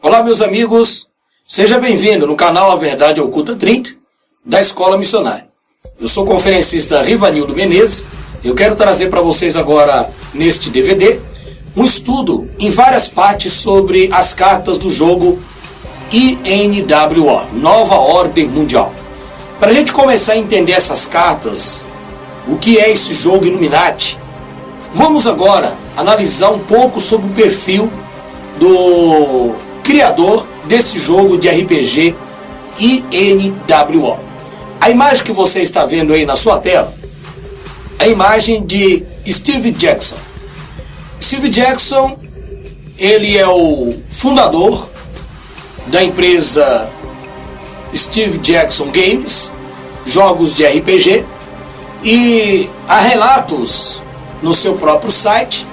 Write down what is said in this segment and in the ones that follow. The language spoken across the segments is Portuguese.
Olá, meus amigos, seja bem-vindo no canal A Verdade Oculta 30 da Escola Missionária. Eu sou o conferencista Rivanildo Menezes. Eu quero trazer para vocês agora, neste DVD, um estudo em várias partes sobre as cartas do jogo INWO, Nova Ordem Mundial. Para a gente começar a entender essas cartas, o que é esse jogo Illuminati, vamos agora analisar um pouco sobre o perfil do criador desse jogo de RPG INWO. A imagem que você está vendo aí na sua tela é a imagem de Steve Jackson. Steve Jackson, ele é o fundador da empresa Steve Jackson Games, jogos de RPG, e há relatos no seu próprio site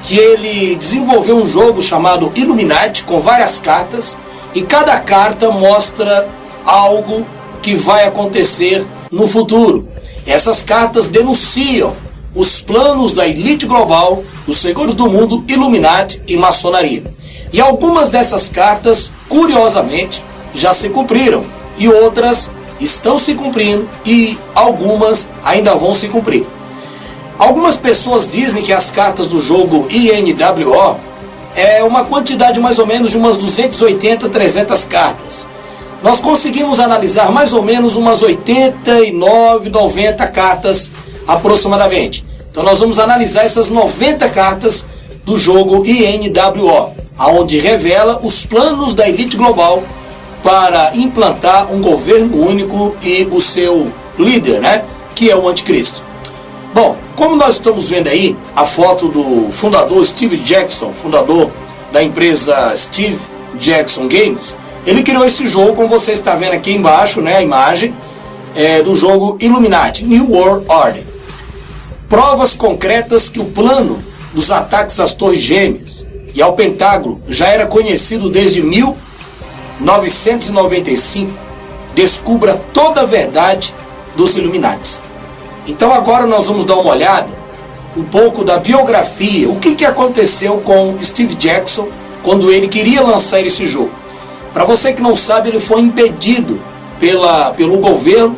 que ele desenvolveu um jogo chamado Illuminati com várias cartas, e cada carta mostra algo que vai acontecer no futuro. Essas cartas denunciam os planos da elite global, dos senhores do mundo, Illuminati e maçonaria. E algumas dessas cartas, curiosamente, já se cumpriram, e outras estão se cumprindo, e algumas ainda vão se cumprir. Algumas pessoas dizem que as cartas do jogo INWO é uma quantidade mais ou menos de umas 280, 300 cartas. Nós conseguimos analisar mais ou menos umas 89, 90 cartas aproximadamente. Então nós vamos analisar essas 90 cartas do jogo INWO, onde revela os planos da elite global para implantar um governo único e o seu líder, que é o anticristo. Bom, como nós estamos vendo aí a foto do fundador Steve Jackson, fundador da empresa Steve Jackson Games, ele criou esse jogo, como você está vendo aqui embaixo, a imagem do jogo Illuminati, New World Order. Provas concretas que o plano dos ataques às Torres Gêmeas e ao Pentágono já era conhecido desde 1995. Descubra toda a verdade dos Illuminatis. Então agora nós vamos dar uma olhada um pouco da biografia, o que aconteceu com Steve Jackson quando ele queria lançar esse jogo. Para você que não sabe, ele foi impedido pelo governo,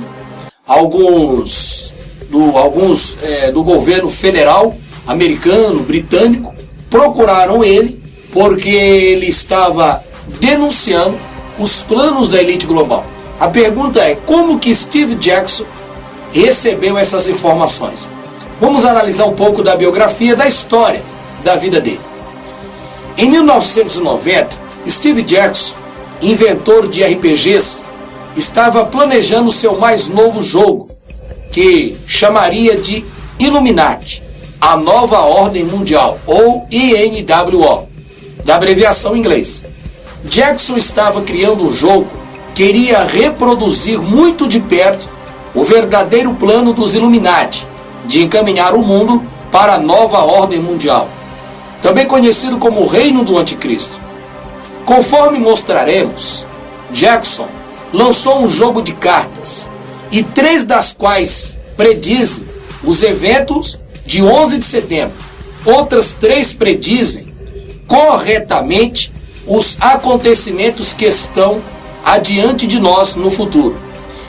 alguns do governo federal, americano, britânico, procuraram ele porque ele estava denunciando os planos da elite global. A pergunta é, como que Steve Jackson recebeu essas informações? Vamos analisar um pouco da biografia, da história da vida dele. Em 1990, Steve Jackson, inventor de RPGs, estava planejando seu mais novo jogo, que chamaria de Illuminati, a Nova Ordem Mundial, ou INWO, da abreviação em inglês. Jackson estava criando um jogo que iria reproduzir muito de perto o verdadeiro plano dos Illuminati, de encaminhar o mundo para a Nova Ordem Mundial, também conhecido como o Reino do Anticristo. Conforme mostraremos, Jackson lançou um jogo de cartas, e 3 das quais predizem os eventos de 11 de setembro. Outras 3 predizem corretamente os acontecimentos que estão adiante de nós no futuro.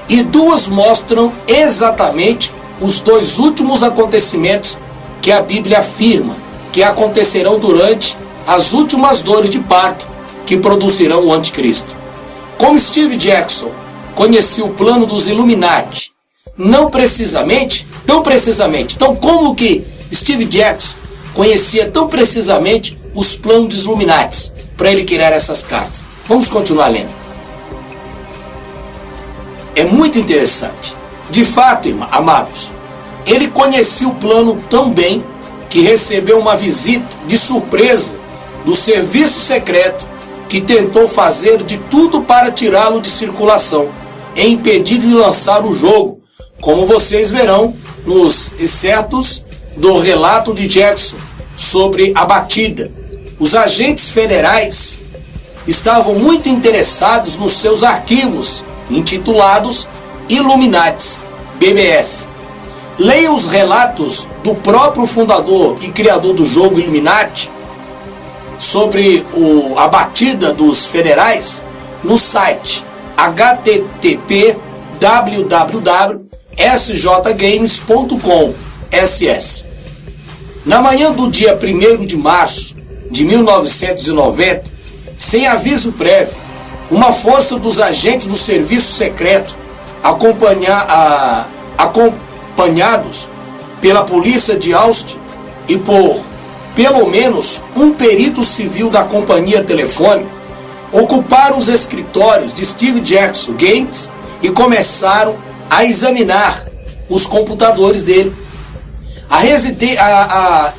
E 2 mostram exatamente os 2 últimos acontecimentos que a Bíblia afirma que acontecerão durante as últimas dores de parto que produzirão o anticristo. Como Steve Jackson conhecia o plano dos Illuminati, então como que Steve Jackson conhecia tão precisamente os planos dos Illuminati para ele criar essas cartas? Vamos continuar lendo. É muito interessante. De fato, amados, ele conhecia o plano tão bem que recebeu uma visita de surpresa do serviço secreto, que tentou fazer de tudo para tirá-lo de circulação e impedir de lançar o jogo, como vocês verão nos excertos do relato de Jackson sobre a batida. Os agentes federais estavam muito interessados nos seus arquivos, intitulados Illuminatis BBS. Leia os relatos do próprio fundador e criador do jogo Illuminati sobre a batida dos federais no site http://sjgames.com/ss. Na manhã do dia 1º de março de 1990, sem aviso prévio, uma força dos agentes do serviço secreto, acompanhados pela polícia de Austin e por pelo menos um perito civil da companhia telefônica, ocuparam os escritórios de Steve Jackson Games e começaram a examinar os computadores dele.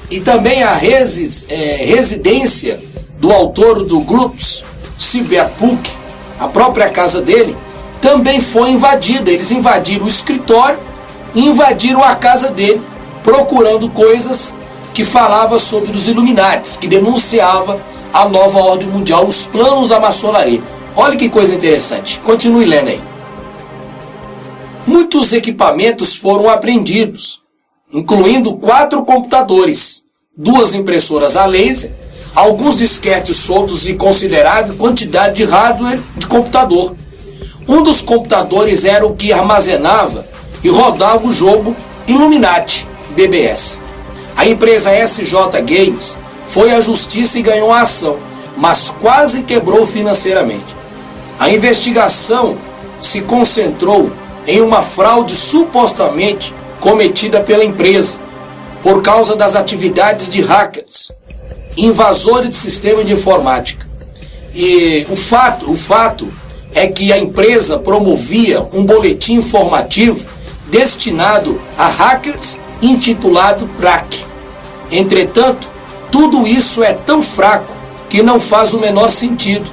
E também a residência do autor do Groups, Cyberpunk, a própria casa dele, também foi invadida. Eles invadiram o escritório e invadiram a casa dele, procurando coisas que falavam sobre os Illuminati, que denunciava a nova ordem mundial, os planos da maçonaria. Olha que coisa interessante. Continue lendo aí. Muitos equipamentos foram apreendidos, incluindo 4 computadores, 2 impressoras a laser, alguns disquetes soltos e considerável quantidade de hardware de computador. Um dos computadores era o que armazenava e rodava o jogo Illuminati BBS. A empresa SJ Games foi à justiça e ganhou a ação, mas quase quebrou financeiramente. A investigação se concentrou em uma fraude supostamente cometida pela empresa por causa das atividades de hackers, invasores de sistema de informática. E o fato é que a empresa promovia um boletim informativo destinado a hackers intitulado BRAC. Entretanto, tudo isso é tão fraco que não faz o menor sentido.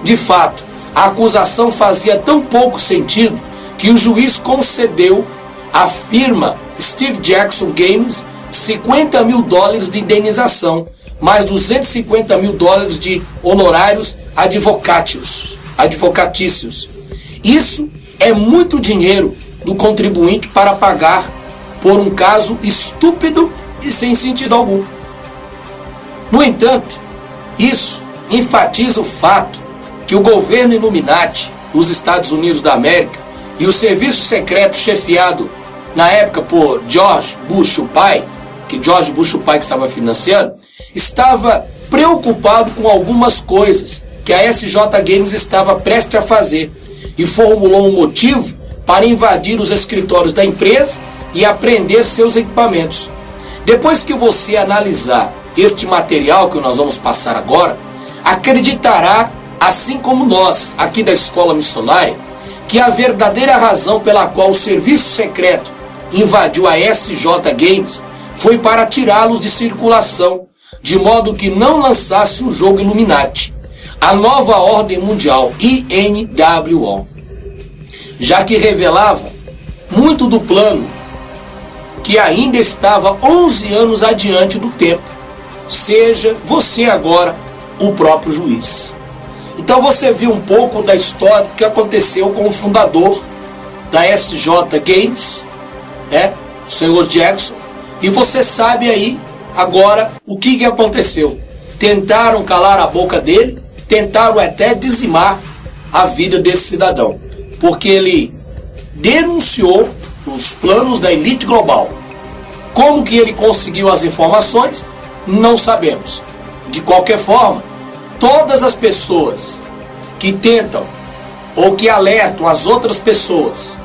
De fato, a acusação fazia tão pouco sentido que o juiz concedeu à firma Steve Jackson Games $50 mil de indenização, mais $250 mil de honorários advocatícios. Isso é muito dinheiro do contribuinte para pagar por um caso estúpido e sem sentido algum. No entanto, isso enfatiza o fato que o governo Illuminati dos Estados Unidos da América e o serviço secreto chefiado na época por George Bush o pai, que estava financiando, estava preocupado com algumas coisas que a SJ Games estava prestes a fazer e formulou um motivo para invadir os escritórios da empresa e apreender seus equipamentos. Depois que você analisar este material que nós vamos passar agora, acreditará, assim como nós aqui da Escola Missionária, que a verdadeira razão pela qual o serviço secreto invadiu a SJ Games foi para tirá-los de circulação, de modo que não lançasse o jogo Illuminati, a nova ordem mundial, INWO, já que revelava muito do plano que ainda estava 11 anos adiante do tempo. Seja você agora o próprio juiz. Então você viu um pouco da história que aconteceu com o fundador da SJ Games, o Sr. Jackson, e você sabe aí agora o que aconteceu. Tentaram calar a boca dele, tentaram até dizimar a vida desse cidadão, porque ele denunciou os planos da elite global. Como que ele conseguiu as informações? Não sabemos. De qualquer forma, todas as pessoas que tentam ou que alertam as outras pessoas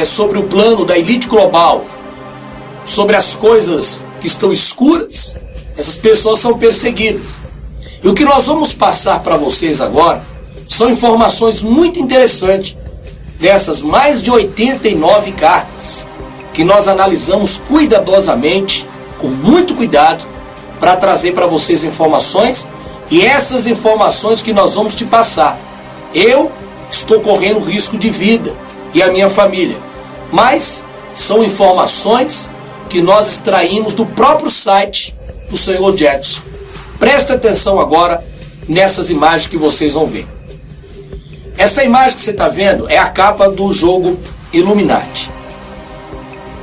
sobre o plano da elite global, sobre as coisas que estão escuras, essas pessoas são perseguidas. E o que nós vamos passar para vocês agora são informações muito interessantes dessas mais de 89 cartas que nós analisamos cuidadosamente, com muito cuidado, para trazer para vocês informações, e essas informações que nós vamos te passar. Eu estou correndo risco de vida e a minha família, mas são informações que nós extraímos do próprio site do Sr. Jackson. Presta atenção agora nessas imagens que vocês vão ver. Essa imagem que você está vendo é a capa do jogo Illuminati.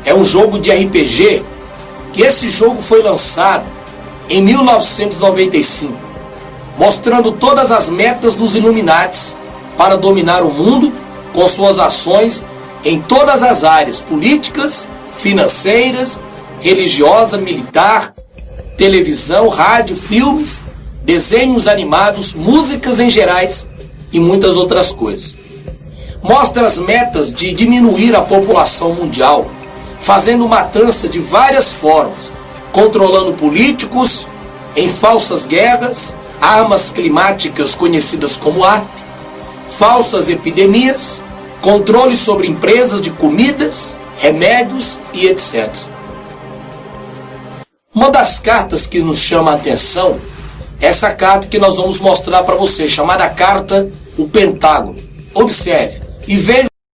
É um jogo de RPG, e esse jogo foi lançado em 1995, mostrando todas as metas dos Illuminates para dominar o mundo com suas ações em todas as áreas políticas, financeiras, religiosa, militar, televisão, rádio, filmes, desenhos animados, músicas em gerais e muitas outras coisas. Mostra as metas de diminuir a população mundial, fazendo matança de várias formas, controlando políticos em falsas guerras, armas climáticas conhecidas como ARP, falsas epidemias, controle sobre empresas de comidas, remédios e etc. Uma das cartas que nos chama a atenção é essa carta que nós vamos mostrar para você, chamada Carta O Pentágono. Observe e veja